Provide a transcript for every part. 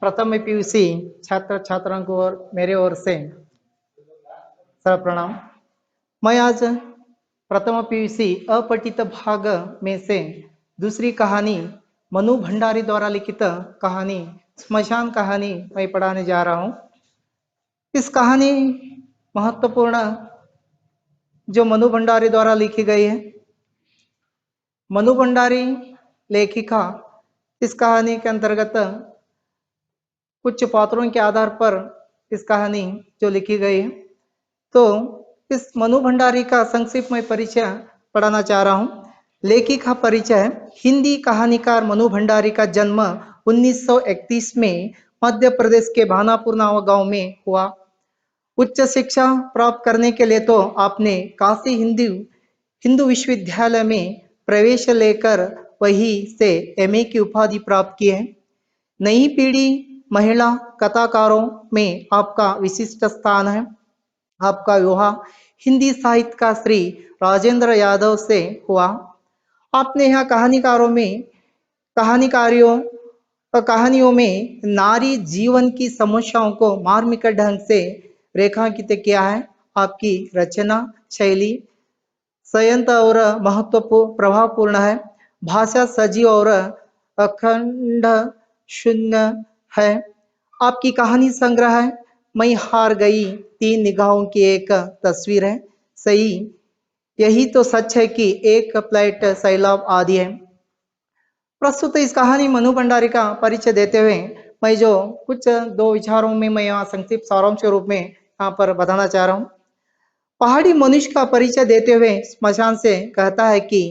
प्रथम पीयूसी छात्र छात्राओं को और मेरे ओर से सर प्रणाम। मैं आज प्रथम पीयूसी अपठित भाग में से दूसरी कहानी मनु भंडारी द्वारा लिखित कहानी स्मशान कहानी मैं पढ़ाने जा रहा हूँ। इस कहानी महत्वपूर्ण जो मनु भंडारी द्वारा लिखी गई है। मनु भंडारी लेखिका इस कहानी के अंतर्गत कुछ पात्रों के आधार पर इस कहानी जो लिखी गई है, तो इस मनु भंडारी का संक्षिप्त में परिचय पढ़ाना चाह रहा हूँ। लेखिका परिचय। हिंदी कहानीकार मनु भंडारी का जन्म 1931 में मध्य प्रदेश के भानापुर नामक गांव में हुआ। उच्च शिक्षा प्राप्त करने के लिए तो आपने काशी हिंदू विश्वविद्यालय में प्रवेश लेकर वहीं से एमए की उपाधि प्राप्त की है। नई पीढ़ी महिला कथाकारों में आपका विशिष्ट स्थान है। आपका विवाह हिंदी साहित्य का श्री राजेंद्र यादव से हुआ। आपने यहाँ कहानियों में नारी जीवन की समस्याओं को मार्मिक ढंग से रेखांकित किया है। आपकी रचना शैली संयंत और महत्वपूर्ण प्रभावपूर्ण है। भाषा सजीव और अखंड शून्य है। आपकी कहानी संग्रह है मैं हार गई, 3 निगाहों की एक तस्वीर है। सही यही तो सच है कि एक प्लेट सैलाब आदि है। प्रस्तुत इस कहानी मनु भंडारी का परिचय देते हुए मैं जो कुछ 2 विचारों में मैं यहाँ संक्षिप्त सारांश के रूप में यहाँ पर बताना चाह रहा हूँ। पहाड़ी मनुष्य का परिचय देते हुए स्मशान से कहता है कि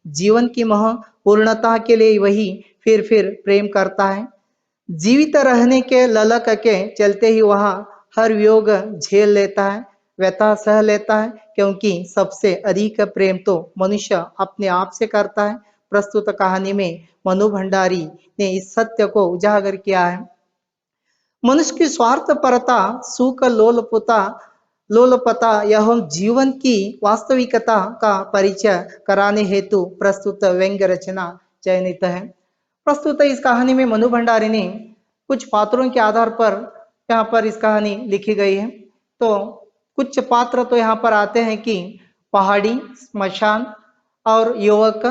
जीवन की पूर्णता के लिए वही फिर प्रेम करता है। जीवित रहने के ललक के चलते ही वह हर वियोग झेल लेता है, व्यथा सह लेता है, क्योंकि सबसे अधिक प्रेम तो मनुष्य अपने आप से करता है। प्रस्तुत कहानी में मनु भंडारी ने इस सत्य को उजागर किया है। मनुष्य की स्वार्थपरता, सुख लोलपता यह जीवन की वास्तविकता का परिचय कराने हेतु प्रस्तुत व्यंग्य रचना चयनित है। प्रस्तुत इस कहानी में मनु भंडारी ने कुछ पात्रों के आधार पर यहाँ पर इस कहानी लिखी गई है। तो कुछ पात्र तो यहाँ पर आते हैं कि पहाड़ी, स्मशान और युवक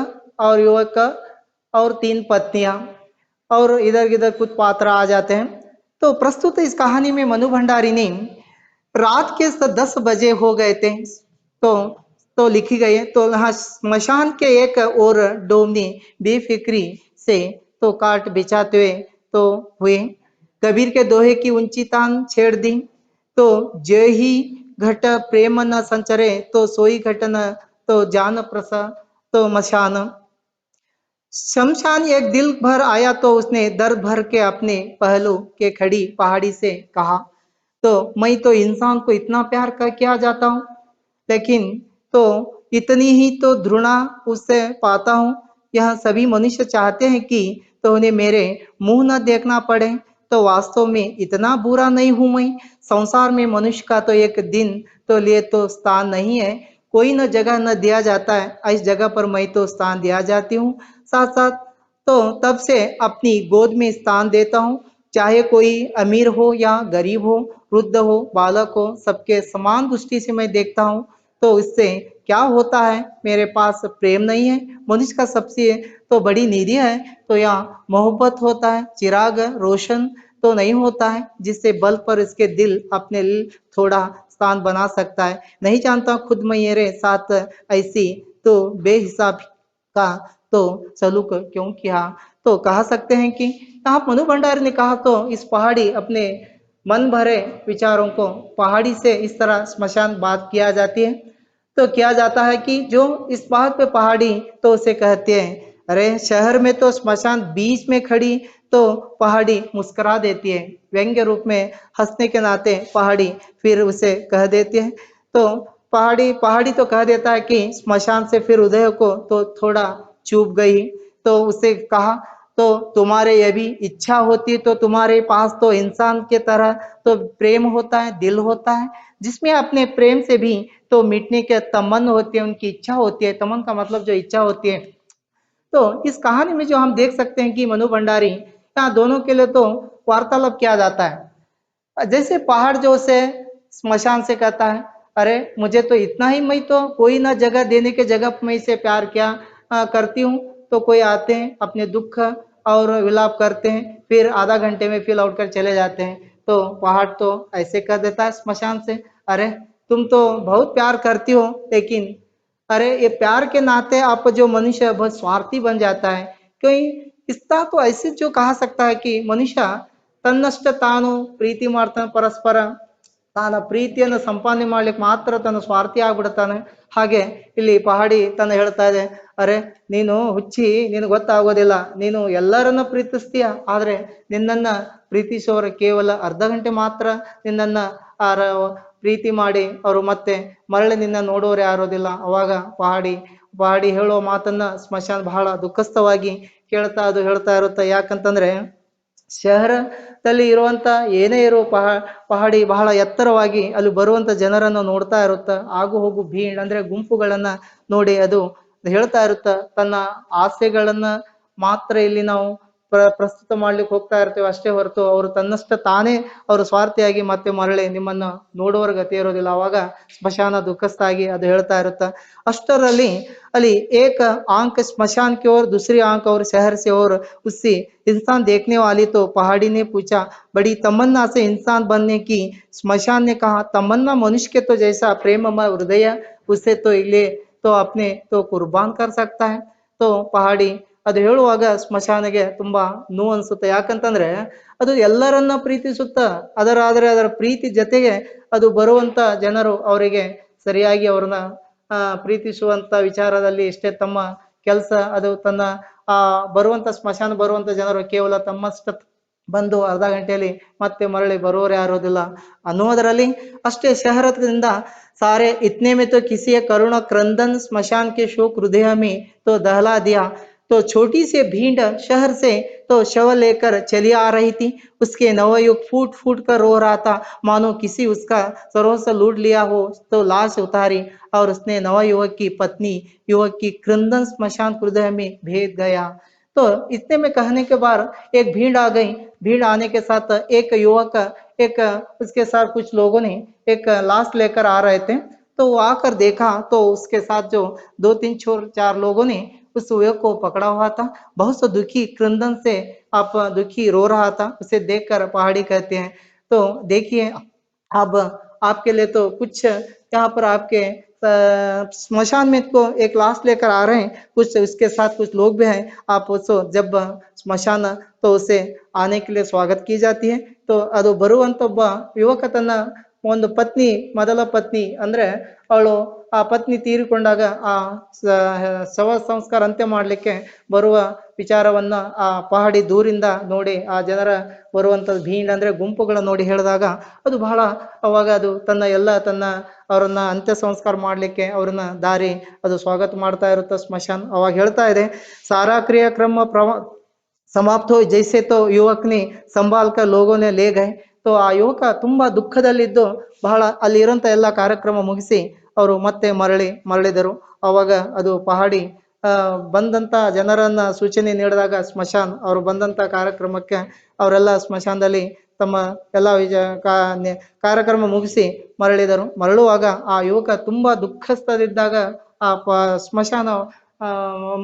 और 3 पत्नियां और इधर कुछ पात्र आ जाते हैं। तो प्रस्तुत इस कहानी में मनु भंडारी ने रात के 10 बजे हो गए थे तो लिखी गई है। तो यहाँ स्मशान के एक और डोमनी बेफिक्री से तो काट बिछाते हुए तो हुए। कबीर के दोहे की ऊंची तान छेड़ दी। तो जय ही घट प्रेम न संचरे तो सोई घट न तो जान प्रसा तो मशान। शमशान एक दिल भर आया तो उसने दर्द भर के अपने पहलू के खड़ी पहाड़ी से कहा, तो मैं तो इंसान को इतना प्यार कर किया जाता हूँ, लेकिन तो इतनी ही तो घृणा उससे पाता हूँ। यह सभी मनुष्य चाहते हैं कि तो उन्हें मेरे मुंह न देखना पड़े। तो वास्तव में इतना बुरा नहीं हूं मैं। संसार में मनुष्य का तो एक दिन तो लिए तो स्थान नहीं है। कोई न जगह न दिया जाता है, इस जगह पर मैं तो स्थान दिया जाती हूँ। साथ साथ तो तब से अपनी गोद में स्थान देता हूँ। चाहे कोई अमीर हो या गरीब हो, वृद्ध हो, बालक हो, सबके समान दृष्टि से मैं देखता हूँ। तो इससे क्या होता है, मेरे पास प्रेम नहीं है। मनुष्य का सबसे तो बड़ी निधि है तो यहाँ मोहब्बत होता है। चिराग रोशन तो नहीं होता है जिससे बल पर इसके दिल अपने लिए थोड़ा स्थान बना सकता है। नहीं जानता खुद मेरे साथ ऐसी तो बेहिसाब का तो सलूक क्यों किया। तो कह सकते हैं कि यहाँ मनु भंडारी ने कहा तो इस पहाड़ी अपने मन भरे विचारों को पहाड़ी से इस तरह स्मशान बात किया जाती है। तो किया जाता है कि जो इस बात पे पहाड़ी तो उसे कहते हैं, अरे शहर में तो स्मशान बीच में खड़ी तो पहाड़ी मुस्कुरा देती है। व्यंग्य रूप में हंसने के नाते पहाड़ी फिर उसे कह देती है। तो पहाड़ी तो कह देता है कि स्मशान से फिर उदय को तो थोड़ा चूप गई। तो उसे कहा, तो तुम्हारे ये भी इच्छा होती तो तुम्हारे पास तो इंसान के तरह तो प्रेम होता है, दिल होता है, जिसमें अपने प्रेम से भी तो मिटने के तमन होती है, उनकी इच्छा होती है। तमन का मतलब जो इच्छा होती है। तो इस कहानी में जो हम देख सकते हैं कि मनु भंडारी यहाँ दोनों के लिए तो वार्तालाप किया जाता है। जैसे पहाड़ जो से स्मशान से कहता है, अरे मुझे तो इतना ही, मैं तो कोई ना जगह देने के जगह मैं से प्यार क्या करती हूँ, तो कोई आते हैं अपने दुख और विलाप करते हैं, फिर आधा घंटे में फिर लौट कर चले जाते हैं। तो पहाड़ तो ऐसे कह देता है स्मशान से, अरे तुम तो बहुत प्यार करती हो, लेकिन अरे ये प्यार के नाते आप जो मनुष्य बहुत स्वार्थी बन जाता है। क्यों इसका तो ऐसे जो कहा सकता है कि मनुष्य ತನ್ನಷ್ಟ ತಾನು ಪ್ರೀತಿ ಮಾಡ್ತಾನೆ ಪರಸ್ಪರ, ತಾನ ಪ್ರೀತಿಯನ್ನು ಸಂಪಾದನೆ ಮಾಡ್ಲಿಕ್ಕೆ ಮಾತ್ರ ತನ್ನ ಸ್ವಾರ್ಥಿ ಆಗ್ಬಿಡ್ತಾನೆ. ಹಾಗೆ ಇಲ್ಲಿ ಪಹಾಡಿ ತನ್ನ ಹೇಳ್ತಾ ಇದೆ, ಅರೆ ನೀನು ಹುಚ್ಚಿ, ನೀನು ಗೊತ್ತಾಗೋದಿಲ್ಲ, ನೀನು ಎಲ್ಲರನ್ನ ಪ್ರೀತಿಸ್ತೀಯ, ಆದ್ರೆ ನಿನ್ನನ್ನ ಪ್ರೀತಿಸೋರ ಕೇವಲ ಅರ್ಧ ಗಂಟೆ ಮಾತ್ರ ನಿನ್ನನ್ನ ಆರ ಪ್ರೀತಿ ಮಾಡಿ ಅವರು ಮತ್ತೆ ಮರಳಿ ನಿನ್ನ ನೋಡೋರು ಯಾರೋದಿಲ್ಲ. ಅವಾಗ ಪಹಾಡಿ ಹೇಳೋ ಮಾತನ್ನ ಸ್ಮಶಾನ ಬಹಳ ದುಃಖಸ್ಥವಾಗಿ ಹೇಳ್ತಾ ಇರುತ್ತೆ. ಯಾಕಂತಂದ್ರೆ ಶಹರದಲ್ಲಿ ಇರುವಂತ ಏನೇ ಇರೋ ಪಹಾಡಿ ಬಹಳ ಎತ್ತರವಾಗಿ ಅಲ್ಲಿ ಬರುವಂತ ಜನರನ್ನು ನೋಡ್ತಾ ಇರುತ್ತ, ಆಗು ಹೋಗು ಭೀಡ್ ಅಂದ್ರೆ ಗುಂಪುಗಳನ್ನ ನೋಡಿ ಅದು ಹೇಳ್ತಾ ಇರುತ್ತ, ತನ್ನ ಆಸೆಗಳನ್ನ ಮಾತ್ರ ಇಲ್ಲಿ ನಾವು ಪ್ರಸ್ತುತ ಮಾಡ್ಲಿಕ್ಕೆ ಹೋಗ್ತಾ ಇರ್ತೇವೆ ಅಷ್ಟೇ ಹೊರತು ಅವರು ತನ್ನಷ್ಟ ತಾನೇ ಅವರು ಸ್ವಾರ್ಥಿಯಾಗಿ ಮತ್ತೆ ಮರಳಿ ನಿಮ್ಮನ್ನ ನೋಡುವವರ ಗತಿ ಇರೋದಿಲ್ಲ. ಅವಾಗ ಸ್ಮಶಾನ ದುಃಖಸ್ಥಾಗಿ ಅದು ಹೇಳ್ತಾ ಇರುತ್ತ. ಅಷ್ಟರಲ್ಲಿ ಅಲ್ಲಿ एक आंख स्मशान की ओर, दूसरी आंख और शहर से और उससे इंसान देखने वाली। तो पहाड़ी ने पूछा, बड़ी तमन्ना से इंसान बनने की। स्मशान ने कहा, तमन्ना मनुष्य के तो जैसा प्रेममय हृदय, उसे तो इले तो अपने तो कुर्बान कर सकता है। तो पहाड़ी ಅದು ಹೇಳುವಾಗ ಸ್ಮಶಾನಿಗೆ ತುಂಬಾ ನೋವು ಅನ್ಸುತ್ತೆ. ಯಾಕಂತಂದ್ರೆ ಅದು ಎಲ್ಲರನ್ನ ಪ್ರೀತಿಸುತ್ತ, ಅದರ ಪ್ರೀತಿ ಜೊತೆಗೆ ಅದು ಬರುವಂತ ಜನರು ಅವರಿಗೆ ಸರಿಯಾಗಿ ಅವ್ರನ್ನ ಪ್ರೀತಿಸುವಂತ ವಿಚಾರದಲ್ಲಿ ಇಷ್ಟೇ ತಮ್ಮ ಕೆಲಸ. ಅದು ತನ್ನ ಬರುವಂತ ಸ್ಮಶಾನ ಬರುವಂತ ಜನರು ಕೇವಲ ತಮ್ಮಷ್ಟ ಬಂದು ಅರ್ಧ ಗಂಟೆಯಲ್ಲಿ ಮತ್ತೆ ಮರಳಿ ಬರೋರು ಯಾರೋದಿಲ್ಲ ಅನ್ನೋದರಲ್ಲಿ ಅಷ್ಟೇ. ಶಹರದಿಂದ सारे इतने में तो किसी करुण क्रंदन स्मशान के शोक हृदय में तो दहला दिया। तो छोटी सी भीड़ शहर से तो शव लेकर चली आ रही थी। उसके नवयुग फूट फूट कर रो रहा था, मानो किसी उसका सर्वस्व लूट लिया हो। तो लाश उतारी और उसने नवयुवक की पत्नी युवक की क्रंदन स्मशान हृदय में भेद गया। तो इतने में कहने के बाद एक भीड़ आ गई। भीड़ आने के साथ एक युवक, एक उसके साथ कुछ लोगों ने एक लाश लेकर आ रहे थे। तो वो आकर देखा तो उसके साथ जो 2-3-4 लोगों ने उस युवक को पकड़ा हुआ था, बहुत सा दुखी क्रंदन से आप दुखी रो रहा था। उसे देखकर पहाड़ी कहते हैं, तो देखिए अब आपके लिए तो कुछ यहाँ पर आपके स्मशान में को एक लाश लेकर आ रहे हैं, कुछ उसके साथ कुछ लोग भी हैं। आप उसको जब ಸ್ಮಶಾನ तो उसे आने के लिए स्वागत की जाती है। तो ಅದು ಬರುವಂತ ಒಬ್ಬ ಯುವಕ ತನ್ನ ಒಂದು ಪತ್ನಿ, ಮೊದಲ ಪತ್ನಿ ಅಂದ್ರೆ ಅವಳು ಆ ಪತ್ನಿ ತೀರಿಕೊಂಡಾಗ ಆ ಶವ ಸಂಸ್ಕಾರ ಅಂತ್ಯ ಮಾಡ್ಲಿಕ್ಕೆ ಬರುವ ವಿಚಾರವನ್ನ ಆ ಪಹಾಡಿ ದೂರಿಂದ ನೋಡಿ ಆ ಜನರ ಬರುವಂತ ಭೀಡ್ ಅಂದ್ರೆ ಗುಂಪುಗಳ ನೋಡಿ ಹೇಳಿದಾಗ ಅದು ಬಹಳ, ಅವಾಗ ಅದು ತನ್ನ ಅವರನ್ನ ಅಂತ್ಯ ಸಂಸ್ಕಾರ ಮಾಡ್ಲಿಕ್ಕೆ ಅವ್ರನ್ನ ದಾರಿ ಅದು ಸ್ವಾಗತ ಮಾಡ್ತಾ ಇರುತ್ತೆ ಸ್ಮಶಾನ. ಅವಾಗ ಹೇಳ್ತಾ ಇದೆ, ಸಾರಾ ಕ್ರಿಯಾಕ್ರಮ समाप्त हो जैसे तो युवक ने संभाल कर लोगों ने ले गए। तो ಆ ಯುವಕ ತುಂಬಾ ದುಃಖದಲ್ಲಿದ್ದು ಬಹಳ ಅಲ್ಲಿ ಇರುವಂತ ಎಲ್ಲ ಕಾರ್ಯಕ್ರಮ ಮುಗಿಸಿ ಅವರು ಮತ್ತೆ ಮರಳಿದರು. ಅವಾಗ ಅದು ಪಹಾಡಿ ಬಂದಂತ ಜನರನ್ನ ಸೂಚನೆ ನೀಡಿದಾಗ ಸ್ಮಶಾನ್ ಅವರು ಬಂದಂತ ಕಾರ್ಯಕ್ರಮಕ್ಕೆ ಅವರೆಲ್ಲ ಸ್ಮಶಾನದಲ್ಲಿ ತಮ್ಮ ಎಲ್ಲ ಕಾರ್ಯಕ್ರಮ ಮುಗಿಸಿ ಮರಳುವಾಗ ಆ ಯುವಕ ತುಂಬಾ ದುಃಖಸ್ಥದಿದ್ದಾಗ ಆ ಸ್ಮಶಾನ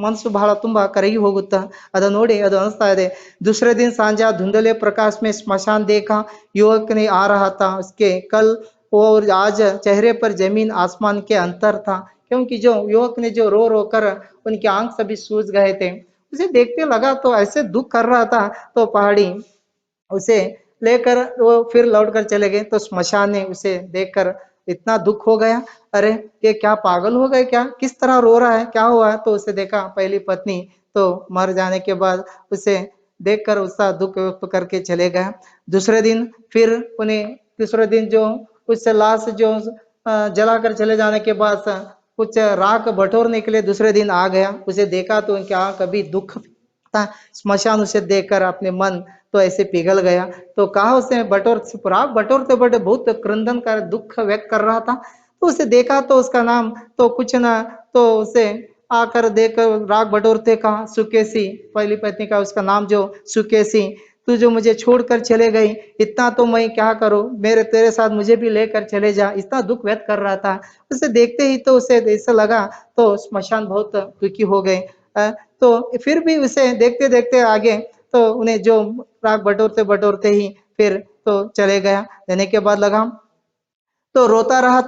ಮನಸ್ಸು ಬಹಳ ತುಂಬಾ ಕರಗಿ ಹೋಗುತ್ತಾ. ಅದ ನೋಡಿ ಅದು ಅನಿಸ್ತಾ ಇದೆ. दूसरे दिन सांझा धुंधले प्रकाश में स्मशान देखा, युवक ने आ रहा था, उसके कल और आज चेहरे पर जमीन आसमान के अंतर था, क्योंकि जो युवक ने जो रो रो कर उनके आंख सभी सूज गए थे। उसे देखते लगा तो ऐसे दुख कर रहा था। तो पहाड़ी उसे लेकर वो फिर लौट कर चले गए। तो स्मशान ने उसे देखकर इतना दुख हो गया, अरे ये क्या पागल हो गए क्या, किस तरह रो रहा है, क्या हुआ है? तो उसे देखा पहली पत्नी तो मर जाने के बाद उसे देखकर उसका दुख व्यक्त करके चले गया। दूसरे दिन फिर उन्हें तीसरे दिन जो कुछ लाश जो जलाकर चले जाने के बाद कुछ राख बटोरने के लिए दूसरे दिन आ गया। उसे देखा तो उनकी आंख अभी दुख था। स्मशान उसे देखकर अपने मन तो ऐसे पिघल गया। तो कहा उसे बटोरते बटे बहुत क्रंदन कर दुख व्यक्त कर रहा था। तो उसे देखा तो उसका नाम तो कुछ ना तो उसे आकर देख राग बटोरते कहा, सुकेसी, पहली पत्नी का उसका नाम जो सुकेसी, तू जो मुझे छोड़कर चले गई, इतना तो मैं क्या करूं, मेरे तेरे साथ मुझे भी लेकर चले जा, इतना दुख व्यक्त कर रहा था। उसे देखते ही तो उसे ऐसा लगा, तो स्मशान बहुत दुखी हो गए। तो फिर भी उसे देखते देखते आगे, तो उन्हें जो राग बटोरते बटोरते ही फिर तो चले गया। देने के बाद लगा तो रोता रहा,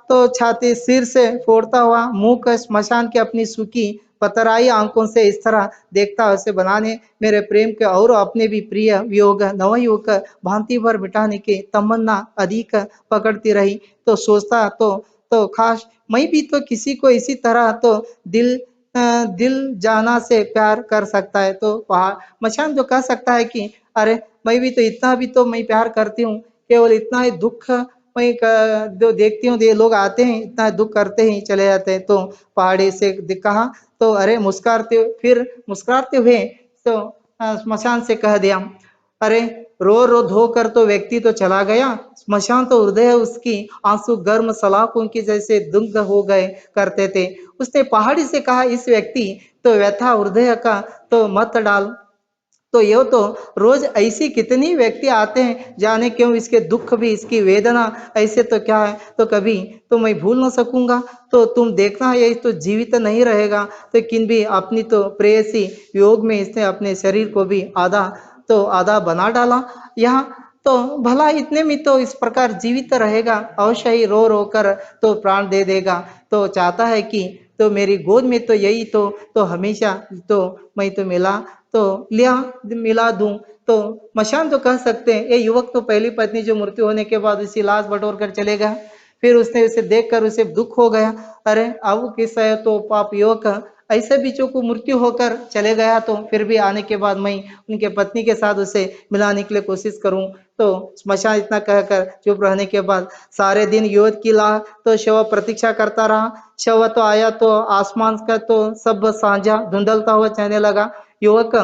तो छाती सिर से फोड़ता हुआ मुंह का स्मशान के अपनी सूखी पतराई आंखों से इस तरह देखता, उसे बनाने मेरे प्रेम के और अपने भी प्रिय वियोग नवयुग भांति भर मिटाने की तमन्ना अधिक पकड़ती रही। तो सोचता तो खास मैं भी तो किसी को इसी तरह तो दिल दिल जाना से प्यार कर सकता है। तो पहाड़ मचान जो कह सकता है कि अरे मैं भी तो इतना भी तो मैं प्यार करती हूँ, केवल इतना ही दुख मैं जो देखती हूँ, ये लोग आते हैं इतना दुख करते ही चले जाते हैं। तो पहाड़ी से कहा, तो अरे मुस्कुराते हुए तो स्मशान से कह दिया, अरे रो रो धोकर तो व्यक्ति तो चला गया, स्मशान तो हृदय उसकी आंसू गर्म सलाखों की जैसे दुग्ध हो गए करते थे। उसने पहाड़ी से कहा, इस व्यक्ति तो व्यथा हृदय का तो मत डाल, तो ये तो रोज ऐसी कितनी व्यक्ति आते हैं, जाने क्यों इसके दुख भी इसकी वेदना ऐसे तो क्या है, तो कभी तो मैं भूल ना सकूंगा। तो तुम देखना ये तो जीवित नहीं रहेगा, लेकिन भी अपनी तो प्रेयसी योग में इसने अपने शरीर को भी आधा बना डाला। यहाँ तो भला इतने में तो इस प्रकार जीवित रहेगा, अवश्य ही रो रो कर तो प्राण दे देगा। तो चाहता है कि तो मेरी गोद में तो यही तो हमेशा तो मैं तो मिला दूं। तो मशान तो कह सकते हैं, ये युवक तो पहली पत्नी जो मृत्यु होने के बाद उसी लाश बटोर कर चले गया। फिर उसने उसे देखकर उसे दुख हो गया, अरे अब किस है तो पाप युवक ऐसे बीचों को मृत्यु होकर चले गया, तो फिर भी आने के बाद मैं उनके पत्नी के साथ उसे मिलाने के लिए कोशिश करूं। तो स्मशान इतना कहकर चुप रहने के बाद सारे दिन युवक की लाह तो शव प्रतीक्षा करता रहा। शव तो आया तो आसमान का तो सब साझा धुंधलता हुआ चलने लगा। युवक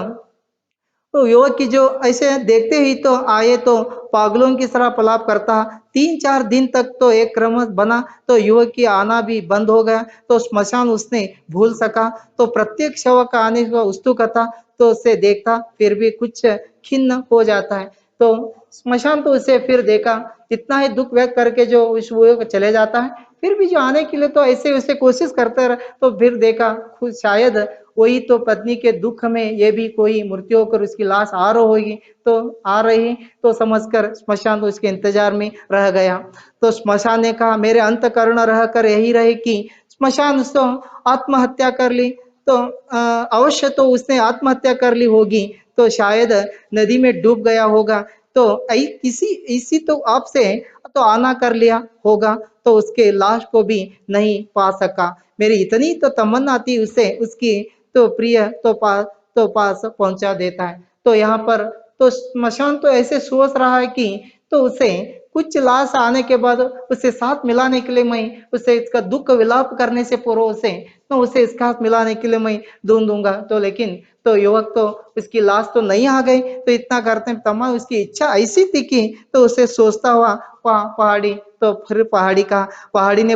तो युवक की जो ऐसे देखते ही तो आए तो पागलों की तरह पलाप करता। 3-4 दिन तक तो एक क्रम बना, तो युवक की आना भी बंद हो गया। तो स्मशान उसने भूल सका, तो प्रत्येक शव का आने का उत्सुक था, तो उसे देखता फिर भी कुछ खिन्न हो जाता है। तो स्मशान तो उसे फिर देखा, इतना ही दुख व्यक्त करके जो उस युवक चले जाता है, फिर भी जो आने के लिए तो ऐसे वैसे कोशिश करते रहे, तो फिर देखा खुद शायद वही तो पत्नी के दुख में ये भी कोई मृत्यु होकर उसकी लाश आ रही, तो समझकर स्मशान तो उसके इंतजार में रह गया। तो स्मशान ने कहा, मेरे अंतःकरण रह कर यही रहे कि स्मशान तो आत्महत्या कर ली, तो अवश्य तो उसने आत्महत्या कर ली होगी, तो शायद नदी में डूब गया होगा, तो किसी इसी तो आपसे तो आना कर लिया होगा, तो उसके लाश को भी नहीं पा सका। मेरी इतनी तो तमन्ना थी उसे उसकी तो प्रिय तो पास पहुंचा देता है। तो यहाँ पर तो स्मशान तो ऐसे सोच रहा है कि तो उसे कुछ लाश आने के बाद उसे साथ मिलाने के लिए मैं उसे इसका दुख विलाप करने से पूर्व उसे इसका हाथ मिलाने के लिए मैं दूंगा। तो लेकिन तो युवक तो उसकी लाश तो नहीं आ गई, तो इतना करते तमाम उसकी इच्छा ऐसी थी कि तो उसे सोचता हुआ पहाड़ी तो फिर पहाड़ी ने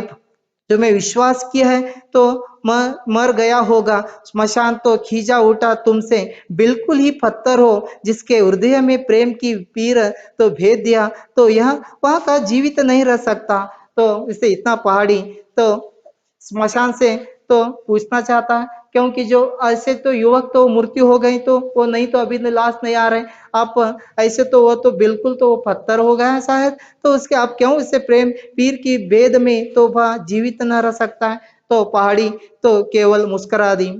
जो मैं विश्वास किया है तो मर गया होगा। स्मशान तो खींचा उठा तुमसे, बिल्कुल ही पत्थर हो जिसके हृदय में प्रेम की पीर तो भेद दिया, तो यह वहां का जीवित नहीं रह सकता। तो इसे इतना पहाड़ी तो स्मशान से तो पूछना चाहता है, क्योंकि जो ऐसे तो युवक तो मृत्यु हो गई, तो वो नहीं तो अभी लाश नहीं आ रहे, आप ऐसे तो वो तो बिल्कुल तो वो पत्थर हो गया है शायद, तो उसके आप क्यों इससे प्रेम पीर की वेद में तो वह जीवित न रह सकता है। तो पहाड़ी तो केवल मुस्कुरा दी।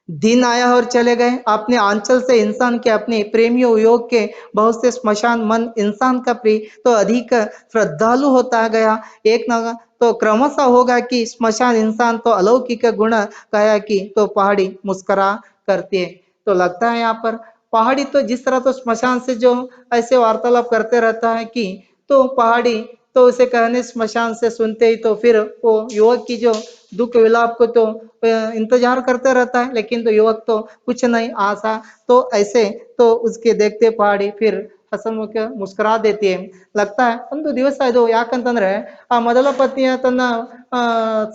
दिन आया और चले गए, अपने आंचल से इंसान के अपने प्रेमियों योग के बहुत से स्मशान मन इंसान का प्रिय तो अधिक श्रद्धालु होता गया। एक न तो क्रमशः होगा कि स्मशान इंसान तो अलौकिक गुण कहा कि तो पहाड़ी मुस्कुरा करती है। तो लगता है यहाँ पर पहाड़ी तो जिस तरह तो स्मशान से जो ऐसे वार्तालाप करते रहता है कि तो पहाड़ी तो उसे कहने स्मशान से सुनते ही तो फिर वो युवक की जो दुख विलाप को तो इंतजार करते रहता है, लेकिन तो युवक तो कुछ नहीं आशा, तो ऐसे तो उसके देखते पहाड़ी फिर ಹಸನ್ಮುಖ ಮುಸ್ಕರಾ ದೇತಿ लगता है ಒಂದು ದಿವಸ ಇದು ಯಾಕಂತಂದ್ರೆ ಆ ಮೊದಲ ಪತ್ನಿಯ ತನ್ನ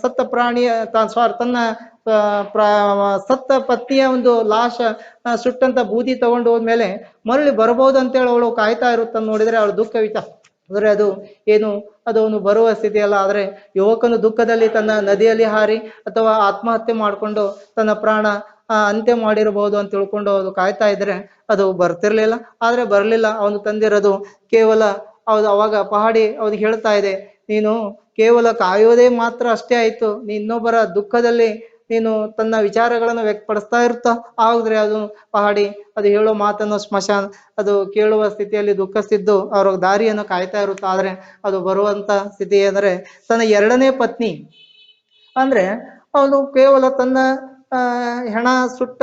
ಸತ್ತ ಪ್ರಾಣಿಯ ತನ್ನ ಸತ್ತ ಪತ್ನಿಯ ಒಂದು ಲಾಶ ಸುಟ್ಟಂತ ಬೂದಿ ತಗೊಂಡು ಹೋದ್ಮೇಲೆ ಮರಳಿ ಬರಬಹುದು ಅಂತೇಳಿ ಅವಳು ಕಾಯ್ತಾ ಇರುತ್ತ ನೋಡಿದ್ರೆ ಅವಳು ದುಃಖ ವಿಚಾರ ಅಂದ್ರೆ ಅದು ಏನು ಅದು ಅವನು ಬರುವ ಸ್ಥಿತಿ ಅಲ್ಲ. ಆದ್ರೆ ಯುವಕನು ದುಃಖದಲ್ಲಿ ತನ್ನ ನದಿಯಲ್ಲಿ ಹಾರಿ ಅಥವಾ ಆತ್ಮಹತ್ಯೆ ಮಾಡಿಕೊಂಡು ತನ್ನ ಪ್ರಾಣ ಅಂತ್ಯ ಮಾಡಿರಬಹುದು ಅಂತ ತಿಳ್ಕೊಂಡು ಅದು ಕಾಯ್ತಾ ಇದ್ರೆ ಅದು ಬರ್ತಿರ್ಲಿಲ್ಲ. ಆದ್ರೆ ಬರ್ಲಿಲ್ಲ. ಅವನು ತಂದಿರೋದು ಕೇವಲ ಹೌದು. ಅವಾಗ ಪಹಾಡಿ ಅವ್ರಿಗೆ ಹೇಳ್ತಾ ಇದೆ, ನೀನು ಕೇವಲ ಕಾಯೋದೇ ಮಾತ್ರ ಅಷ್ಟೇ ಆಯ್ತು, ನೀ ಇನ್ನೊಬ್ಬರ ದುಃಖದಲ್ಲಿ ನೀನು ತನ್ನ ವಿಚಾರಗಳನ್ನು ವ್ಯಕ್ತಪಡಿಸ್ತಾ ಇರ್ತಾ ಆದ್ರೆ ಅದು ಪಹಾಡಿ ಅದು ಹೇಳೋ ಮಾತನ್ನು ಸ್ಮಶಾನ ಅದು ಕೇಳುವ ಸ್ಥಿತಿಯಲ್ಲಿ ದುಃಖಿಸ್ತಿದ್ದು ಅವ್ರ ದಾರಿಯನ್ನು ಕಾಯ್ತಾ ಇರುತ್ತಾ. ಆದ್ರೆ ಅದು ಬರುವಂತ ಸ್ಥಿತಿ ಅಂದ್ರೆ ತನ್ನ ಎರಡನೇ ಪತ್ನಿ ಅಂದ್ರೆ ಅವನು ಕೇವಲ ತನ್ನ ಹೆಣ ಸುಟ್ಟ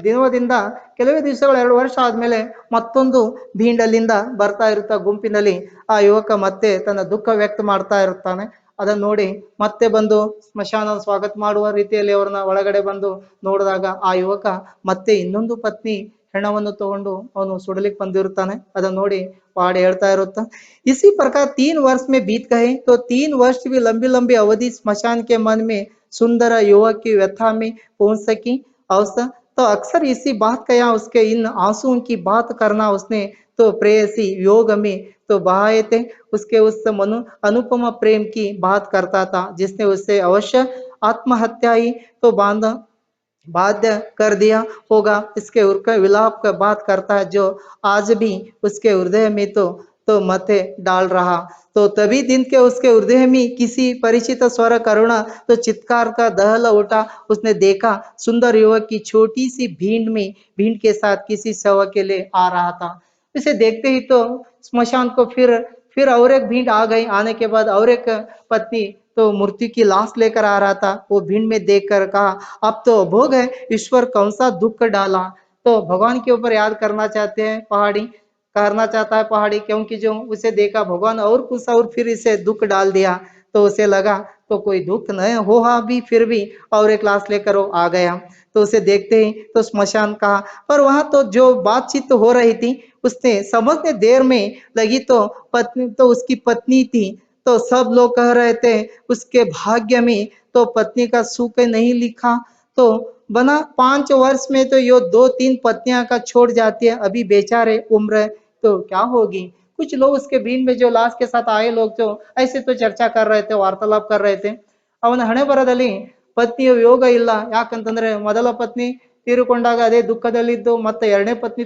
ದಿನದಿಂದ ಕೆಲವೇ ದಿವಸಗಳು 2 ವರ್ಷ ಆದ್ಮೇಲೆ ಮತ್ತೊಂದು ಭೀಂಡಲ್ಲಿಂದ ಬರ್ತಾ ಇರುತ್ತಾ ಗುಂಪಿನಲ್ಲಿ ಆ ಯುವಕ ಮತ್ತೆ ತನ್ನ ದುಃಖ ವ್ಯಕ್ತ ಮಾಡ್ತಾ ಇರುತ್ತಾನೆ. ಅದನ್ನ ನೋಡಿ ಮತ್ತೆ ಬಂದು ಸ್ಮಶಾನ ಸ್ವಾಗತ ಮಾಡುವ ರೀತಿಯಲ್ಲಿ ಅವ್ರನ್ನ ಒಳಗಡೆ ಬಂದು ನೋಡಿದಾಗ ಆ ಯುವಕ ಮತ್ತೆ ಇನ್ನೊಂದು ಪತ್ನಿ ಹೆಣವನ್ನು ತಗೊಂಡು ಅವನು ಸುಡಲಿಕ್ಕೆ ಬಂದಿರುತ್ತಾನೆ. ಅದನ್ನ ನೋಡಿ पहाड़ी ಹೇಳ್ತಾ ಇರುತ್ತಾ, इसी प्रकार 3 वर्ष में बीत गए तो 3 वर्ष भी लंबी लंबी अवधि स्मशान के मन में सुंदर युवक की व्यथा में पहुंच सकी अवसर तो अक्सर इसी बात का या उसके इन आंसुओं की बात करना उसने तो प्रेयसी योग में तो बहाए थे उसके उस मनु अनुपम प्रेम की बात करता था जिसने उससे अवश्य आत्महत्या ही तो बाध्य कर दिया होगा। इसके उर्क विलाप का बात करता है जो आज भी उसके हृदय में तो मथे डाल रहा। तो तभी दिन के उसके हृदय में किसी परिचित स्वर करुणा तो चित्कार का दहल उठा। उसने देखा सुंदर युवक की छोटी सी भीड़ के साथ किसी शव के लिए आ रहा था। इसे देखते ही तो स्मशान को फिर और एक भीड़ आ गई। आने के बाद और एक पत्नी तो मृत्यु की लाश लेकर आ रहा था। वो भीड़ में देखकर कहा, अब तो भोग है, ईश्वर कौन सा दुख डाला। तो भगवान के ऊपर याद करना चाहते हैं पहाड़ी, करना चाहता है पहाड़ी, क्योंकि जो उसे देखा भगवान और कुछ और फिर इसे दुख डाल दिया। तो उसे लगा तो कोई दुख नहीं हो भी फिर भी और एक लाश लेकर वो आ गया। तो उसे देखते ही तो स्मशान कहा, पर वहां तो जो बातचीत हो रही थी उसने समझने देर में लगी तो पत्नी तो उसकी पत्नी थी। तो सब लोग कह रहे थे उसके भाग्य में तो पत्नी का सुख नहीं लिखा। तो बना 5 वर्ष में तो यो 2-3 पत्नियां का छोड़ जाती है, अभी बेचारे उम्र है तो क्या होगी। कुछ लोग उसके भीड़ में जो लाश के साथ आए लोग जो ऐसे तो चर्चा कर रहे थे, वार्तालाप कर रहे थे। ಅವನ ಹಣೆ ಬರದಲ್ಲಿ ಪತ್ನಿಯ ಯೋಗ ಇಲ್ಲ. ಯಾಕಂತಂದ್ರೆ ಮೊದಲ ಪತ್ನಿ ತೀರಿಕೊಂಡಾಗ ಅದೇ ದುಃಖದಲ್ಲಿದ್ದು ಮತ್ತೆ ಎರಡನೇ ಪತ್ನಿ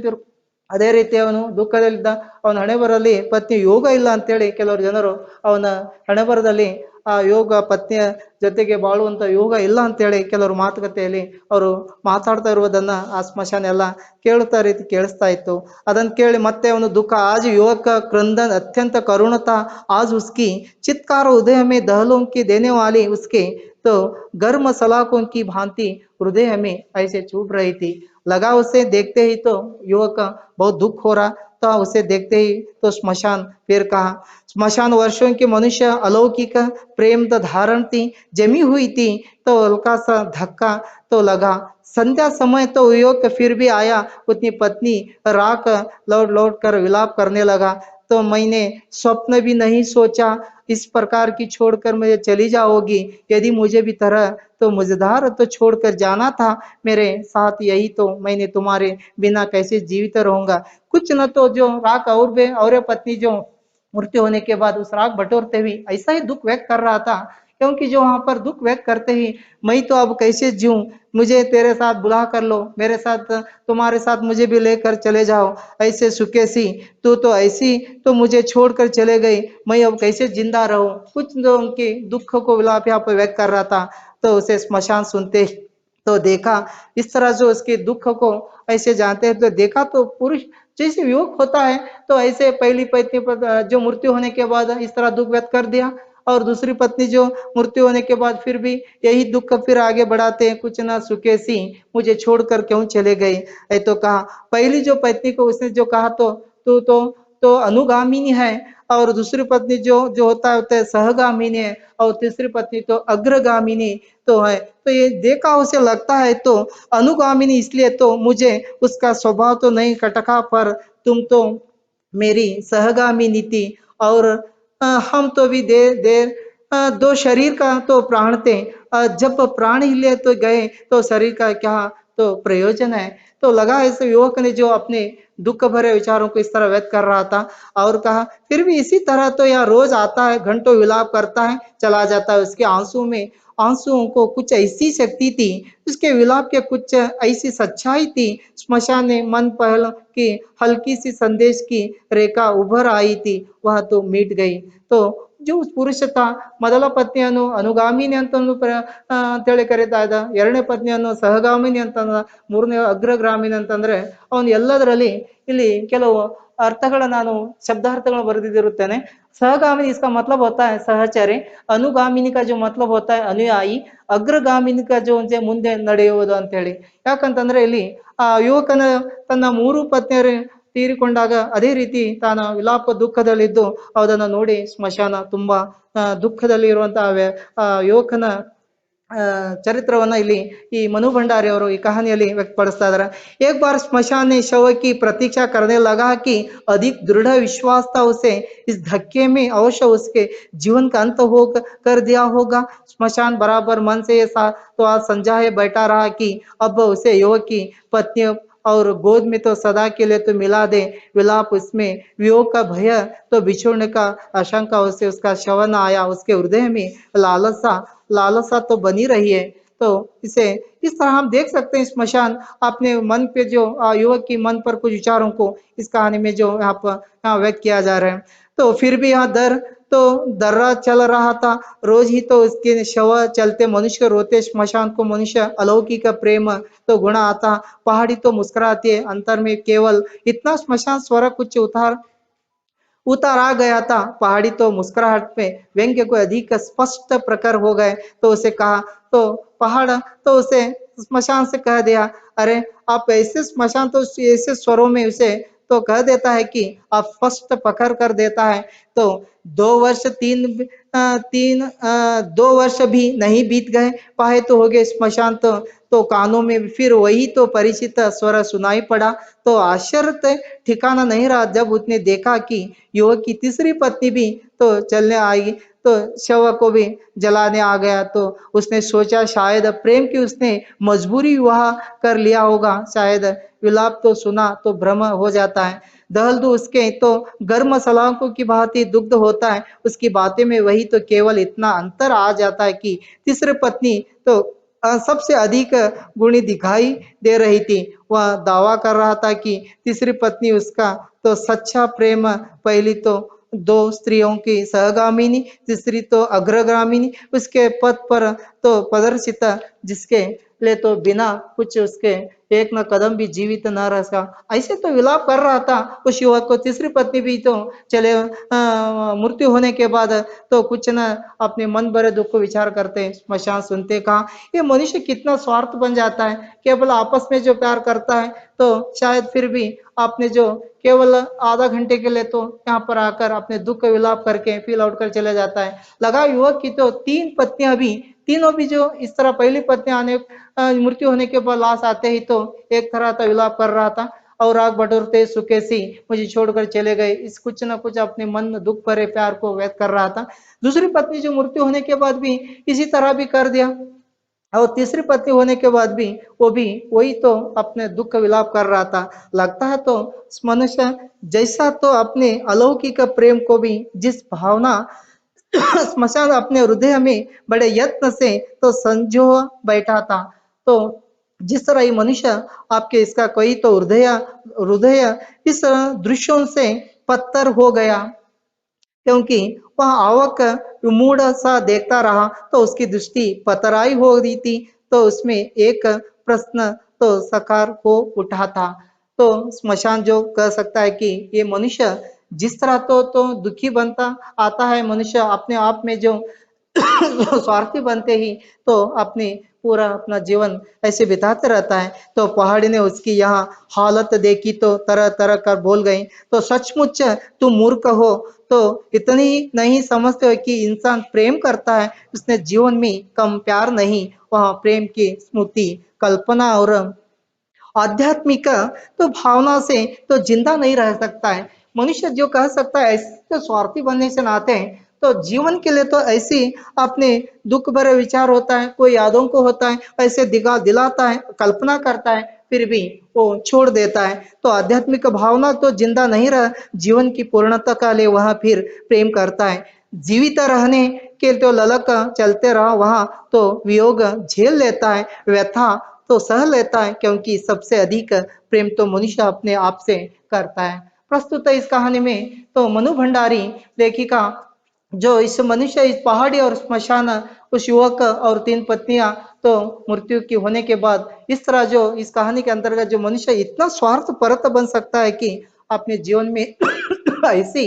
ಅದೇ ರೀತಿ ಅವನು ದುಃಖದಲ್ಲಿದ್ದ. ಅವನ ಹಣೆ ಬರದಲ್ಲಿ ಪತ್ನಿ ಯೋಗ ಇಲ್ಲ ಅಂತೇಳಿ ಕೆಲವರು ಜನರು ಅವನ ಹಣೆ ಬರದಲ್ಲಿ ಆ ಯೋಗ ಪತ್ನಿಯ ಜೊತೆಗೆ ಬಾಳುವಂತ ಯೋಗ ಇಲ್ಲ ಅಂತೇಳಿ ಕೆಲವರು ಮಾತುಕತೆಯಲ್ಲಿ ಅವರು ಮಾತಾಡ್ತಾ ಇರುವುದನ್ನ ಆ ಸ್ಮಶಾನ ಎಲ್ಲ ಕೇಳುತ್ತಾ ರೀತಿ ಕೇಳಿಸ್ತಾ ಇತ್ತು. ಅದನ್ನ ಕೇಳಿ ಮತ್ತೆ ಅವನು ದುಃಖ आज युवक का क्रंदन अत्यंत करुण था। आज उसकी चित्कार हृदय में दहलों की देने वाली उसके तो गर्म सलाखों की भांति हृदय में ऐसे चुभ रही थी। लगा उसे देखते ही तो युवक बहुत दुख हो रहा था। उसे देखते ही तो स्मशान फिर कहा, स्मशान वर्षों के मनुष्य अलौकिक प्रेम तो धारण थी जमी हुई थी। तो हल्का सा धक्का तो लगा। संध्या समय तो युवक फिर भी आया। अपनी पत्नी राख लौट लौट कर विलाप करने लगा। तो मैंने स्वप्न भी नहीं सोचा इस प्रकार की छोड़कर मुझे चली जाओगी। यदि मुझे भी तरह तो मुझदार तो छोड़कर जाना था मेरे साथ, यही तो मैंने तुम्हारे बिना कैसे जीवित रहूंगा। कुछ न तो जो राख और पत्नी जो मृत्यु होने के बाद उस राख बटोरते हुए ऐसा ही दुख व्यक्त कर रहा था, क्योंकि जो वहां पर दुख व्यक्त करते ही मैं तो अब कैसे जीऊं, मुझे तेरे साथ बुला कर लो, मेरे साथ तुम्हारे साथ मुझे भी लेकर चले जाओ, ऐसे सुकेसी तू तो ऐसी तो मुझे छोड़कर चले गई, मैं अब कैसे जिंदा रहूं। कुछ जो उनके दुख को विलाप यहाँ पर व्यक्त कर रहा था। तो उसे स्मशान सुनते तो देखा इस तरह जो उसके दुख को ऐसे जानते हैं तो देखा तो पुरुष जैसे युवक होता है तो ऐसे पहली पत्नी पर जो मृत्यु होने के बाद इस तरह दुख व्यक्त कर दिया, और दूसरी पत्नी जो मृत्यु होने के बाद फिर भी यही दुख फिर आगे बढ़ाते हैं, कुछ ना सुखे सी मुझे छोड़कर क्यों चले गए। ऐ तो कहा पहली जो पत्नी को उसने जो कहा तो तू तो अनुगामिनी है, और दूसरी पत्नी जो होता है सहगामिनी है, और तीसरी पत्नी तो अग्रगामिनी तो है। तो ये देखा उसे लगता है तो अनुगामिनी इसलिए तो मुझे उसका स्वभाव तो नहीं कटका, पर तुम तो मेरी सहगामिनी थी, और हम तो भी देर देर 2 शरीर का तो प्राण थे, जब प्राण ही ले तो गए तो शरीर का क्या तो प्रयोजन है। तो लगा इस युवक ने जो अपने दुख भरे विचारों को इस तरह व्यक्त कर रहा था और कहा फिर भी इसी तरह तो यह रोज आता है, घंटों विलाप करता है, चला जाता है। उसके आंसू में आंसुओं को कुछ ऐसी शक्ति थी, उसके विलाप के कुछ ऐसी सच्चाई थी। स्मशान में मन पहल की हल्की सी संदेश की रेखा उभर आई थी, वह तो मिट गई। तो जो ಪುರುಷ ತ ಮೊದಲ ಪತ್ನಿಯನ್ನು ಅನುಗಾಮಿನಿ ಅಂತಂದು ಅಂತೇಳಿ ಕರೀತಾ ಇದ್ದ, ಎರಡನೇ ಪತ್ನಿಯನ್ನು ಸಹಗಾಮಿನಿ ಅಂತಂದ, ಮೂರನೇ ಅಗ್ರಗಾಮಿನಿ ಅಂತಂದ್ರೆ ಅವನು ಎಲ್ಲದರಲ್ಲಿ ಇಲ್ಲಿ ಕೆಲವು ಅರ್ಥಗಳ ನಾನು शब्दार्थಗಳನ್ನು ಬರೆದಿರುತ್ತೇನೆ। सहगामिनी इसका मतलब होता है सहचरी, अनुगामिनी का जो मतलब होता है अनुयायी, ಅಗ್ರಗಾಮಿನಿ का जो ಮುಂದೆ ನಡೆಯುವುದು ಅಂತ ಹೇಳಿ। ಯಾಕಂತಂದ್ರೆ ಇಲ್ಲಿ ಆ ಯುವಕನ ತನ್ನ ಮೂರು ಪತ್ನಿಯರು ತೀರಿಕೊಂಡಾಗ ಅದೇ ರೀತಿ ತಾನ ವಿಲಾಪ ದುಃಖದಲ್ಲಿದ್ದು ಅದನ್ನು ನೋಡಿ ಸ್ಮಶಾನ ತುಂಬಾ ದುಃಖದಲ್ಲಿ ಇರುವಂತಹ ಯುವಕನ चरित्रवನ್ನ ಇಲ್ಲಿ ಈ मनु भंडारी ಅವರು ಈ कहानिಯಲ್ಲಿ व्यक्तಪಡಿಸ್ತಾ ಇದ್ದಾರೆ। एक बार स्मशान ने शव की प्रतीक्षा करने लगा कि अधिक दृढ़ विश्वास था उसे इस धक्के में अवश्य उसके जीवन का अंत हो कर दिया होगा। स्मशान बराबर मन से तो आज समझाए बैठा रहा कि अब उसे युवक की पत्नी और गोद में तो सदा के लिए तो मिला दे। विलाप उसमें वियोग का भय तो बिछोड़ने का आशंका उसे उसका शवन आया। उसके हृदय में लालसा लालसा तो बनी रही है। तो इसे इस तरह हम देख सकते हैं स्मशान अपने मन पे जो युवक की मन पर कुछ विचारों को इस कहानी में जो यहाँ पर व्यक्त किया जा रहा है। तो फिर भी यहाँ दर तो दर्रा चल रहा था। रोज ही तो उसके शव चलते, मनुष्य रोते, स्मशान को मनुष्य अलौकिक प्रेम तो गुण आता, पहाड़ी तो मुस्कुराती है, अंतर में केवल इतना स्मशान स्वर कुछ उतार आ गया था। पहाड़ी तो मुस्कुराहट में व्यंग्य को अधिक स्पष्ट प्रकार हो गए। तो उसे कहा तो पहाड़ तो उसे स्मशान से कह दिया, अरे आप ऐसे स्मशान तो ऐसे स्वरों में उसे तो कह देता है कि आप स्पष्ट पकड़ कर देता है। तो 2 वर्ष 2 वर्ष भी नहीं बीत गए, पाए तो हो गए स्मशान तो कानों में फिर वही तो परिचित स्वर सुनाई पड़ा। तो आश्चर्य ठिकाना नहीं रहा जब उसने देखा कि युवक की तीसरी पत्नी भी तो चलने आई, तो शव को भी जलाने आ गया। तो उसने सोचा शायद प्रेम की उसने मजबूरी विवाह कर लिया होगा, शायद विलाप तो सुना तो भ्रम हो जाता है। दहलदू उसके तो गर्म सलाखों की भांति दुग्ध होता है, उसकी बातें में वही तो केवल इतना अंतर आ जाता है कि तीसरी पत्नी तो सबसे अधिक गुणी दिखाई दे रही थी। वह दावा कर रहा था कि तीसरी पत्नी उसका तो सच्चा प्रेम, पहली तो 2 स्त्रियों की सहगामिनी, तीसरी तो अग्रगामिनी, उसके पद पर तो प्रदर्शित, जिसके लिए तो बिना कुछ उसके एक न कदम भी जीवित न रह सका। ऐसे तो विलाप कर रहा था उस युवक को। तीसरी पत्नी भी तो चले मृत्यु होने के बाद तो कुछ न अपने मन भरे दुख को विचार करते, स्मशान सुनते। कहा ये मनुष्य कितना स्वार्थ बन जाता है, केवल आपस में जो प्यार करता है तो शायद फिर भी आपने जो केवल आधा घंटे के लिए तो यहाँ पर आकर अपने दुख विलाप करके फिर लौट कर चले जाता है। लगा युवक की तो 3 पत्नियां भी, तीनों भी जो इस तरह पहली पत्नी आने मृत्यु होने के बाद लाश आते ही तो एक तरह का विलाप कर रहा था और आग बटोरते सुकेसी मुझे छोड़कर चले गए, इस कुछ न कुछ अपने मन दुख भरे प्यार को व्यक्त कर रहा था। दूसरी पत्नी जो मृत्यु होने के बाद भी इसी तरह भी कर दिया और तीसरी पत्नी होने के बाद भी वो भी वही तो अपने दुख विलाप कर रहा था। लगता है तो मनुष्य जैसा तो अपने अलौकिक प्रेम को भी जिस भावना स्मशान अपने हृदय में बड़े यत्न से तो संजो बैठा था, तो जिस तरह ये मनुष्य आपके इसका कोई तो हृदय हृदय इस दृश्यों से पत्थर हो गया, क्योंकि वह आवक मूड सा देखता रहा तो उसकी दृष्टि पतराई हो रही थी। तो उसमें एक प्रश्न तो सकार हो उठा था। तो स्मशान जो कह सकता है कि ये मनुष्य जिस तरह तो दुखी बनता आता है, मनुष्य अपने आप में जो स्वार्थी बनते ही तो अपने पूरा अपना जीवन ऐसे बिताते रहता है। तो पहाड़ी ने उसकी यहाँ हालत देखी तो तरह तरह कर बोल गई, तो सचमुच तुम मूर्ख हो, तो इतनी नहीं समझते हो कि इंसान प्रेम करता है, उसने जीवन में कम प्यार नहीं, वह प्रेम की स्मृति कल्पना और आध्यात्मिक तो भावना से तो जिंदा नहीं रह सकता है। मनुष्य जो कह सकता है ऐसे तो स्वार्थी बनने से नाते हैं तो जीवन के लिए तो ऐसी अपने दुख भरे विचार होता है, कोई यादों को होता है, ऐसे दिगा दिलाता है, कल्पना करता है, फिर भी वो छोड़ देता है। तो आध्यात्मिक भावना तो जिंदा नहीं रह, जीवन की पूर्णता का लिए वह फिर प्रेम करता है। जीवित रहने के तो ललक चलते रहा वहां, तो वियोग झेल लेता है, व्यथा तो सह लेता है, क्योंकि सबसे अधिक प्रेम तो मनुष्य अपने आप से करता है। प्रस्तुत इस कहानी में तो मनु भंडारी लेखिका जो इस मनुष्य इस पहाड़ी और स्मशान उस युवक और तीन पत्नियां तो मृत्यु की होने के बाद इस तरह जो इस कहानी के अंतर्गत जो मनुष्य इतना स्वार्थ परत बन सकता है कि अपने जीवन में ऐसी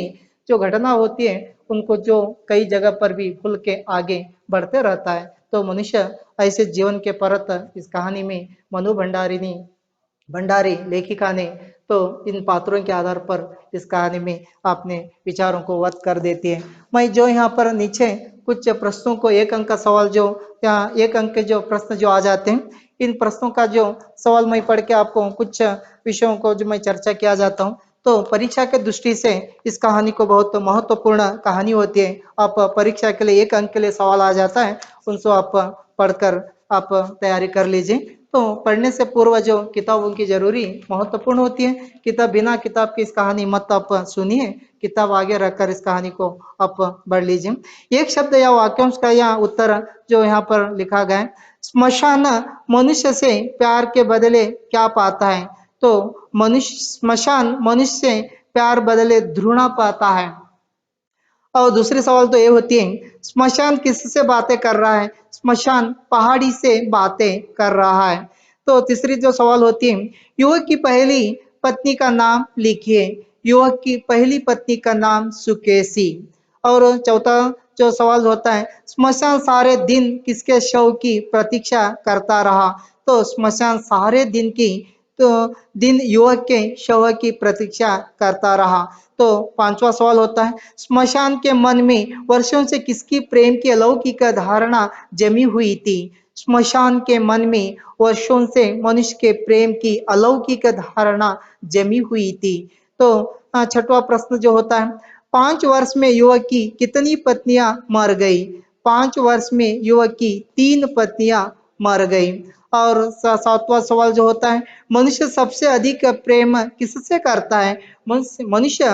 जो घटना होती है उनको जो कई जगह पर भी भूल के आगे बढ़ते रहता है। तो मनुष्य ऐसे जीवन के परत इस कहानी में मनु भंडारी लेखिका ने तो इन पात्रों के आधार पर इस कहानी में अपने विचारों को व्यक्त कर देती है। मैं जो यहाँ पर नीचे कुछ प्रश्नों को एक अंक का सवाल जो या एक अंक के जो प्रश्न जो आ जाते हैं, इन प्रश्नों का जो सवाल मैं पढ़ के आपको कुछ विषयों को जो मैं चर्चा किया जाता हूँ। तो परीक्षा के दृष्टि से इस कहानी को बहुत महत्वपूर्ण कहानी होती है। आप परीक्षा के लिए एक अंक के लिए सवाल आ जाता है, उनसे आप पढ़कर आप तैयारी कर लीजिए। तो पढ़ने से पूर्व जो किताब उनकी जरूरी महत्वपूर्ण होती है। किताब बिना किताब की इस कहानी मत आप सुनिए, किताब आगे रखकर इस कहानी को आप पढ़ लीजिए। एक शब्द या वाक्यांश का या उत्तर जो यहाँ पर लिखा गया है, स्मशान मनुष्य से प्यार के बदले क्या पाता है? तो मनुष्य स्मशान मनुष्य से प्यार बदले घृणा पाता है। और दूसरी सवाल तो ये होती है, स्मशान किससे बातें कर रहा है? स्मशान पहाड़ी से बातें कर रहा है। तो तीसरी जो सवाल होती है, युवक की पहली पत्नी का नाम लिखिए। युवक की पहली पत्नी का नाम सुकेशी। और चौथा जो सवाल होता है, स्मशान सारे दिन किसके शव की प्रतीक्षा करता रहा? तो स्मशान सारे दिन की तो दिन युवक के शव की प्रतीक्षा करता रहा। तो पांचवा सवाल होता है, स्मशान के मन में वर्षों से किसकी प्रेम की अलौकिक धारणा जमी हुई थी? स्मशान के मन में वर्षों से मनुष्य के प्रेम की अलौकिक धारणा जमी हुई थी। तो छठवां प्रश्न जो होता है, 5 वर्ष में युवक की कितनी पत्नियां मर गई? 5 वर्ष में युवक की 3 पत्नियां मर गई। और सातवां सवाल जो होता है, मनुष्य सबसे अधिक प्रेम किससे करता है? मनुष्य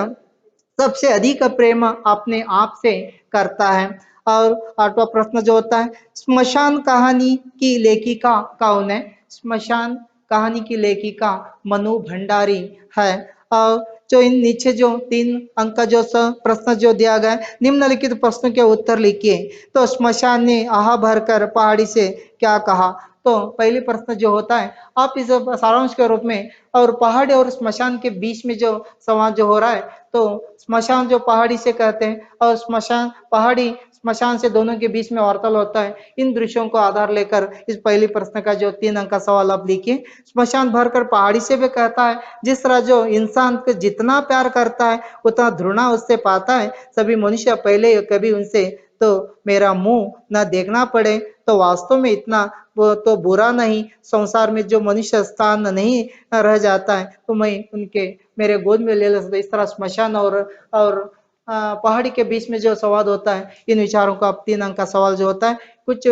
सबसे अधिक प्रेम अपने आप से करता है। और आठवां प्रश्न जो होता है, स्मशान कहानी की लेखिका कौन है? स्मशान कहानी की लेखिका मनु भंडारी है। और जो इन नीचे जो 3 अंक का जो प्रश्न जो दिया गया है, निम्नलिखित प्रश्नों के उत्तर लिखिए। तो स्मशान ने आह भरकर पहाड़ी से क्या कहा? तो पहली प्रश्न जो होता है, आप इस सारांश के रूप में और पहाड़ी और स्मशान के बीच में जो संवाद जो हो रहा है, तो स्मशान जो पहाड़ी से कहते हैं और स्मशान पहाड़ी स्मशान से दोनों के बीच में वार्तालाप होता है। इन दृश्यों को आधार लेकर इस पहली प्रश्न का जो 3 अंक का सवाल आप लिखिए। स्मशान भरकर पहाड़ी से भी कहता है, जिस तरह जो इंसान को जितना प्यार करता है उतना घृणा उससे पाता है। सभी मनुष्य पहले कभी उनसे तो मेरा मुंह न देखना पड़े तो वास्तव में इतना वो तो बुरा नहीं, संसार में जो मनुष्य स्थान नहीं रह जाता है तो मैं उनके मेरे गोद में ले लेता। इस तरह स्मशान और पहाड़ी के बीच में जो संवाद होता है, इन विचारों का 3 अंक का सवाल जो होता है, कुछ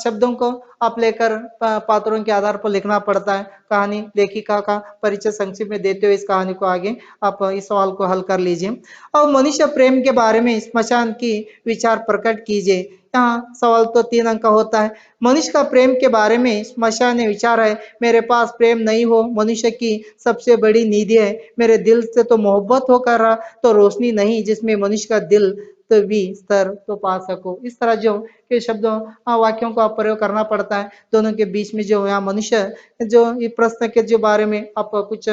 शब्दों को आप लेकर पात्रों के आधार पर लिखना पड़ता है। कहानी लेखिका का परिचय संक्षिप्त में देते हुए इस कहानी को आगे आप इस सवाल को हल कर लीजिए। और मनुष्य प्रेम के बारे में स्मशान की विचार प्रकट कीजिए। यहाँ सवाल तो 3 अंक का होता है। मनुष्य का प्रेम के बारे में स्मशान ने विचार है, मेरे पास प्रेम नहीं हो मनुष्य की सबसे बड़ी निधि है। मेरे दिल से तो मोहब्बत हो कर रहा तो रोशनी नहीं जिसमें मनुष्य का दिल तो भी स्तर तो पा सको। इस तरह जो के शब्दों वाक्यों का प्रयोग करना पड़ता है। दोनों के बीच में जो यहाँ मनुष्य जो ये प्रश्न के जो बारे में आप कुछ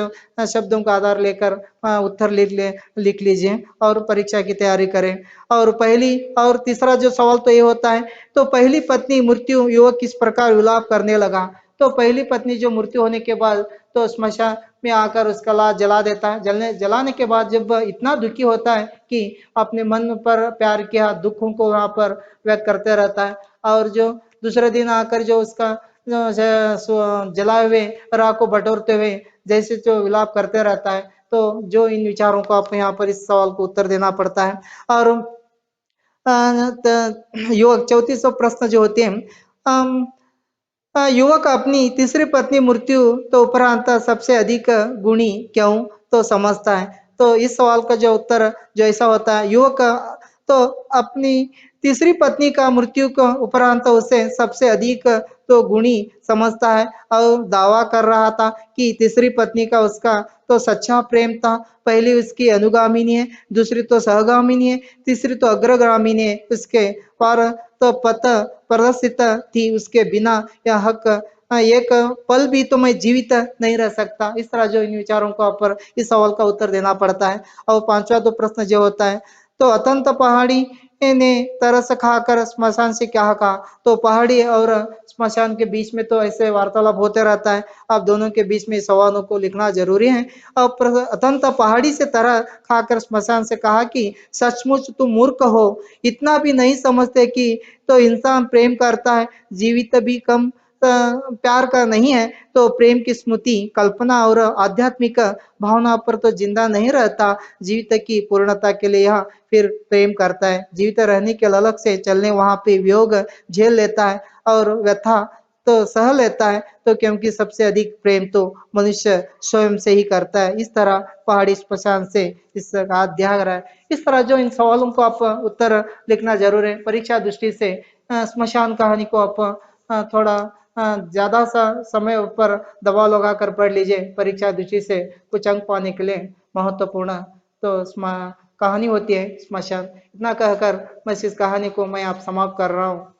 शब्दों का आधार लेकर उत्तर लिख लीजिए और परीक्षा की तैयारी करें। और पहली और तीसरा जो सवाल तो ये होता है, तो पहली पत्नी मृत्यु युवक किस प्रकार विलाप करने लगा? तो पहली पत्नी जो मृत्यु होने के बाद तो स्मशान में आकर उसका लाश जला देता है। जलाने के बाद जब इतना दुखी होता है कि अपने मन पर प्यार किया दुखों को वहां पर व्यक्त करते रहता है। और जो दूसरे दिन आकर जो उसका जलाए हुए राह को बटोरते हुए जैसे जो विलाप करते रहता है। तो जो इन विचारों को आप यहाँ पर इस सवाल को उत्तर देना पड़ता है। और युवक 3400 प्रश्न जो होते हैं, युवक अपनी तीसरी पत्नी मृत्यु तो उपरांत सबसे अधिक गुणी क्यों तो समझता है। तो इस सवाल का जो उत्तर जो ऐसा होता है, युवक तो अपनी तीसरी पत्नी का मृत्यु को उपरांत उसे सबसे अधिक तो गुणी समझता है और दावा कर रहा था कि तीसरी पत्नी का उसका तो सच्चा प्रेम था। पहली उसकी अनुगामिनी है, दूसरी तो सहगामिनी है, तीसरी तो अग्रगामिनी है। उसके पर तो पत प्रदर्शित थी, उसके बिना यह हक एक पल भी तो मैं जीवित नहीं रह सकता। इस तरह जो इन विचारों को ऊपर इस सवाल का उत्तर देना पड़ता है। और पांचवा तो प्रश्न जो होता है, तो अतंत पहाड़ी ने तरस खाकर स्मशान से क्या कहा। तो पहाड़ी और स्मशान के बीच में तो ऐसे वार्तालाप होते रहता है। अब दोनों के बीच में सवालों को लिखना जरूरी है। और अतंत पहाड़ी से तरह खाकर स्मशान से कहा कि सचमुच तुम मूर्ख हो, इतना भी नहीं समझते कि तो इंसान प्रेम करता है, जीवित भी कम प्यार का नहीं है। तो प्रेम की स्मृति कल्पना और आध्यात्मिक भावना पर तो जिंदा नहीं रहता। जीवित की पूर्णता के लिए यह फिर प्रेम करता है। जीवित रहने के ललक से चलने वहां पे वियोग झेल लेता है और व्यथा तो सह लेता है। तो क्योंकि सबसे अधिक प्रेम तो मनुष्य स्वयं से ही करता है। इस तरह पहाड़ी स्मशान से इसका अध्याय रहा है। इस तरह जो इन सवालों को आप उत्तर लिखना जरूर है। परीक्षा दृष्टि से स्मशान कहानी को आप थोड़ा ज्यादा सा समय पर दबाव लगाकर पढ़ लीजिए। परीक्षा दृष्टि से कुछ अंक पाने के लिए महत्वपूर्ण तो कहानी होती है स्मशान। इतना कहकर मैं इस कहानी को मैं आप समाप्त कर रहा हूँ।